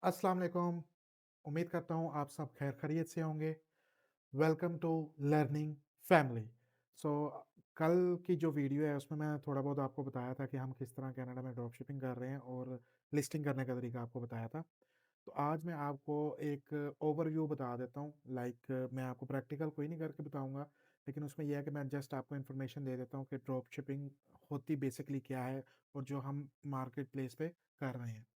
अस्सलाम वालेकुम। उम्मीद करता हूँ आप सब खैर खैरियत से होंगे। Welcome to learning family. So कल की जो वीडियो है उसमें मैं थोड़ा बहुत आपको बताया था कि हम किस तरह कनाडा में ड्रॉप शिपिंग कर रहे हैं और लिस्टिंग करने का तरीका आपको बताया था। तो आज मैं आपको एक ओवरव्यू बता देता हूँ। मैं आपको प्रैक्टिकल कोई नहीं करके बताऊँगा, लेकिन उसमें यह है कि मैं जस्ट आपको इन्फॉर्मेशन दे देता हूँ कि ड्रॉप शिपिंग होती बेसिकली क्या है और जो हम मार्केट प्लेस पे कर रहे हैं।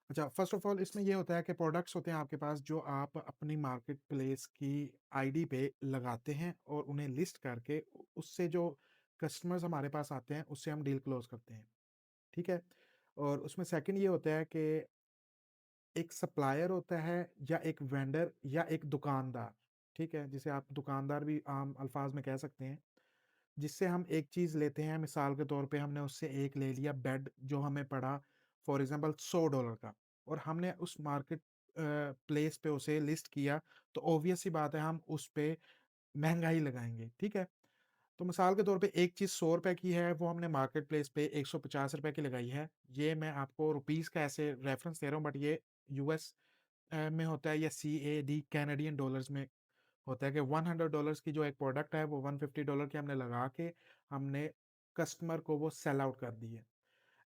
अच्छा, फ़र्स्ट ऑफ़ ऑल इसमें ये होता है कि प्रोडक्ट्स होते हैं आपके पास जो आप अपनी मार्केट प्लेस की आईडी पे लगाते हैं और उन्हें लिस्ट करके उससे जो कस्टमर्स हमारे पास आते हैं, उससे हम डील क्लोज़ करते हैं, ठीक है? और उसमें सेकंड ये होता है कि एक सप्लायर होता है या एक वेंडर या एक दुकानदार, ठीक है? जिसे आप दुकानदार भी आम अल्फ़ाज़ में कह सकते हैं, जिससे हम एक चीज़ लेते हैं, मिसाल के तौर पे हमने उससे एक ले लिया बेड जो हमें पड़ा फॉर एग्ज़ाम्पल $100 का और हमने उस मार्केट प्लेस पे उसे लिस्ट किया, तो ऑब्वियस सी बात है हम उस पे महँगाई लगाएँगे, ठीक है? तो मिसाल के तौर पे एक चीज़ ₹100 की है, वो हमने मार्केट प्लेस पे ₹150 की लगाई है। ये मैं आपको रुपीज़ का ऐसे रेफ़रेंस दे रहा हूँ बट ये यूएस में होता है या सीएडी कैनेडियन डॉलर्स में होता है कि $100 की जो एक प्रोडक्ट है वो $150 की हमने लगा के हमने कस्टमर को वो सेल आउट कर दी है।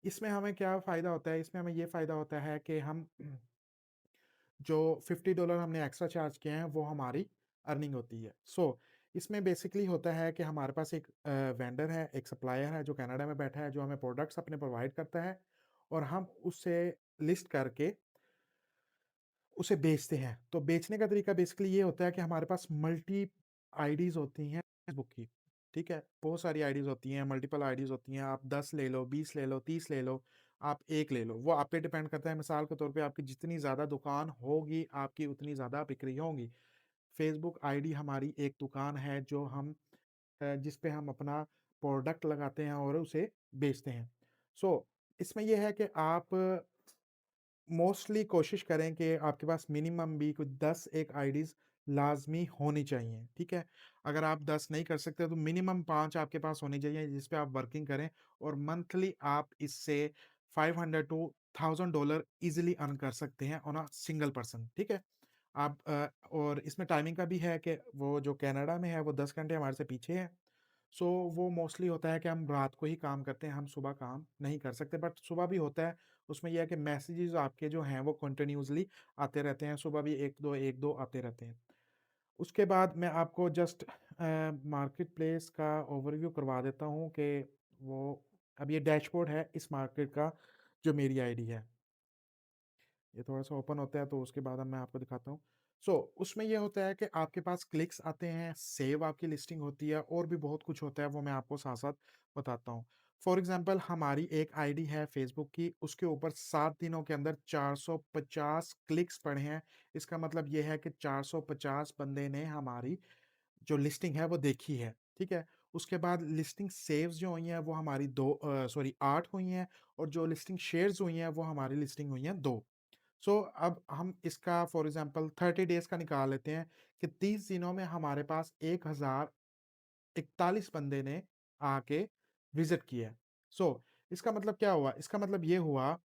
इसमें हमें क्या फ़ायदा होता है? इसमें हमें ये फ़ायदा होता है कि हम जो $50 हमने एक्स्ट्रा चार्ज किए हैं वो हमारी अर्निंग होती है। इसमें बेसिकली होता है कि हमारे पास एक वेंडर है, एक सप्लायर है जो कनाडा में बैठा है जो हमें प्रोडक्ट्स अपने प्रोवाइड करता है और हम उससे लिस्ट करके उसे बेचते हैं। तो बेचने का तरीका बेसिकली ये होता है कि हमारे पास मल्टी आईडीज़ होती हैं फेसबुक की, ठीक है? बहुत सारी आईडीज़ होती हैं, मल्टीपल आईडीज़ होती हैं। आप 10 ले लो, 20 ले लो, 30 ले लो, आप 1 ले लो। वो आप पे डिपेंड करता है। मिसाल के तौर पे आपकी जितनी ज़्यादा दुकान होगी, आपकी उतनी ज़्यादा बिक्री होंगी। फेसबुक आईडी हमारी एक दुकान है जो हम जिस पे हम अपना प्रोडक्ट लगाते हैं और उसे बेचते हैं। सो इसमें ये है कि आप मोस्टली कोशिश करें कि आपके पास मिनिमम भी कुछ 10 एक आईडीज़ लाज़मी होनी चाहिए, ठीक है? अगर आप 10 नहीं कर सकते तो मिनिमम 5 आपके पास होनी चाहिए जिस पे आप वर्किंग करें और मंथली आप इससे 500 टू $1000 ईज़िली अर्न कर सकते हैं ऑन अ सिंगल पर्सन, ठीक है? और इसमें टाइमिंग का भी है कि वो जो कनाडा में है वो 10 घंटे हमारे से पीछे है। सो वो मोस्टली होता है कि हम रात को ही काम करते हैं, हम सुबह काम नहीं कर सकते बट सुबह भी होता है। उसमें ये है कि मैसेजेस आपके जो हैं वो कंटिन्यूअसली आते रहते हैं, सुबह भी 1-2 1-2 आते रहते हैं। उसके बाद मैं आपको जस्ट मार्केट प्लेस का ओवरव्यू करवा देता हूँ कि वो अब ये डैशबोर्ड है इस मार्केट का जो मेरी आईडी है। ये थोड़ा-सा ओपन होता है तो उसके बाद अब मैं आपको दिखाता हूँ। उसमें ये होता है कि आपके पास क्लिक्स आते हैं, सेव आपकी लिस्टिंग होती है और भी बहुत कुछ होता है वो मैं आपको साथ-साथ बताता हूँ। फॉर एग्ज़ाम्पल हमारी एक आईडी है फ़ेसबुक की, उसके ऊपर 7 दिनों के अंदर 450 क्लिक्स पड़े हैं। इसका मतलब ये है कि 450 बंदे ने हमारी जो लिस्टिंग है वो देखी है, ठीक है? उसके बाद लिस्टिंग सेव्स जो हुई हैं वो हमारी 8 हुई हैं और जो लिस्टिंग शेयर्स हुई हैं वो हमारी लिस्टिंग हुई हैं 2। अब हम इसका फॉर एग्ज़ाम्पल 30 डेज़ का निकाल लेते हैं कि 30 दिनों में हमारे पास 1041 बंदे ने आके विज़िट किया है। इसका मतलब क्या हुआ? इसका मतलब ये हुआ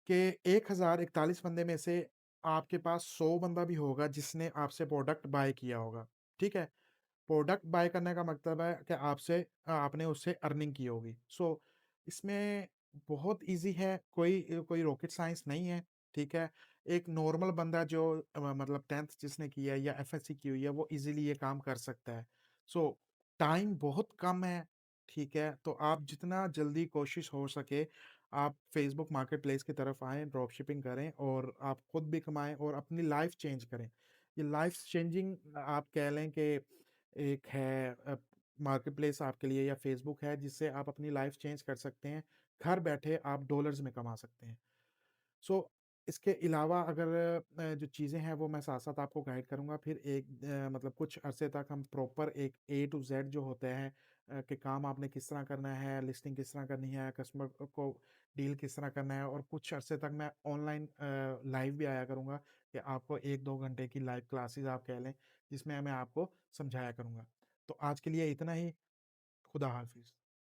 कि 1041 बंदे में से आपके पास 100 बंदा भी होगा जिसने आपसे प्रोडक्ट बाय किया होगा, ठीक है? प्रोडक्ट बाय करने का मतलब है कि आपने उससे अर्निंग की होगी। इसमें बहुत ईज़ी है, कोई रॉकेट साइंस नहीं है, ठीक है? एक नॉर्मल बंदा जो मतलब 10th जिसने किया है या एफएससी की हुई है, वो ईज़िली ये काम कर सकता है। सो टाइम बहुत कम है, ठीक है? तो आप जितना जल्दी कोशिश हो सके, आप फेसबुक मार्केटप्लेस की तरफ आएँ, ड्रॉप शिपिंग करें और आप खुद भी कमाएँ और अपनी लाइफ़ चेंज करें। ये लाइफ़ चेंजिंग आप कह लें कि एक है मार्केटप्लेस आपके लिए या फ़ेसबुक है जिससे आप अपनी लाइफ़ चेंज कर सकते हैं। घर बैठे आप डॉलर्स में कमा सकते हैं। सो इसके अलावा अगर जो चीज़ें हैं वो मैं साथ-साथ आपको गाइड करूँगा फिर मतलब कुछ अरसे तक हम प्रॉपर एक ए टू ज़ेड जो होते हैं कि काम आपने किस तरह करना है, लिस्टिंग किस तरह करनी है, कस्टमर को डील किस तरह करना है और कुछ अरसे तक मैं ऑनलाइन लाइव भी आया करूँगा कि आपको 1-2 घंटे की लाइव क्लासेस आप कह लें, जिसमें मैं आपको समझाया करूँगा। तो आज के लिए इतना ही। खुदा हाफ़िज़।